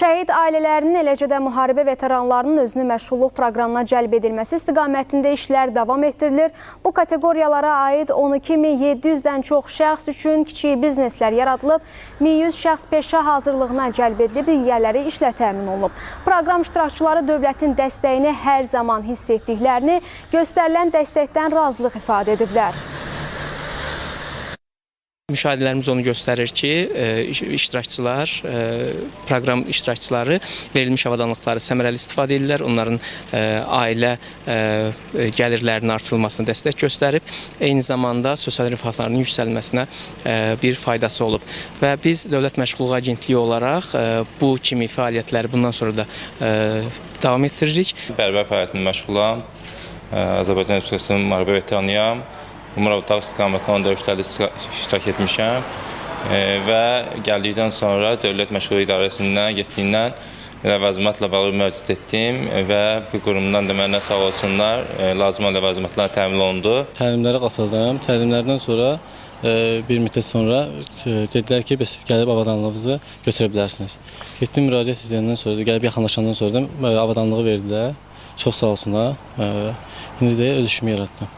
Şəhid ailələrinin, eləcə də müharibə veteranlarının özünü məşğulluq proqramına cəlb edilməsi istiqamətində işlər davam etdirilir. Bu kateqoriyalara aid 12.700-dən çox şəxs üçün kiçik bizneslər yaradılıb, 1100 şəxs peşə hazırlığına cəlb edilib, digərləri işlə təmin olunub. Proqram iştirakçıları dövlətin dəstəyini hər zaman hiss etdiklərini, göstərilən dəstəkdən razılıq ifadə ediblər. Müşahidələrimiz onu göstərir ki, proqram iştirakçıları verilmiş avadanlıqları səmərəli istifadə edirlər. Onların ailə gəlirlərinin artırılmasına dəstək göstərib, eyni zamanda sosial rifahlarının yüksəlməsinə bir faydası olub. Və biz Dövlət Məşğulluq Agentliyi olaraq bu kimi fəaliyyətləri bundan sonra da davam etdiririk. Bərbər fəaliyyətində məşğulam, Azərbaycan Respublikasının müharibə veteranıyam. Muradov dağ istiqamətində 10 döyüşlərdə iştirak etmişəm və gəldikdən sonra Dövlət Məşğulluq İdarəsindən getdiyindən ləvazimatla bağlı müraciət etdim və bu qurumdan da mənə sağ olsunlar, lazım olan ləvazimatlar təmin olundu. Təlimlərə qatıldım. Təlimlərdən sonra bir müddət sonra dedilər ki, siz gəlib avadanlığınızı götürə bilərsiniz. Getdim, müraciət edəndən sonra, gəlib yaxınlaşandan sonra da avadanlığı verdilər. Çox sağ olsunlar. İndi də öz işimi yaratdım.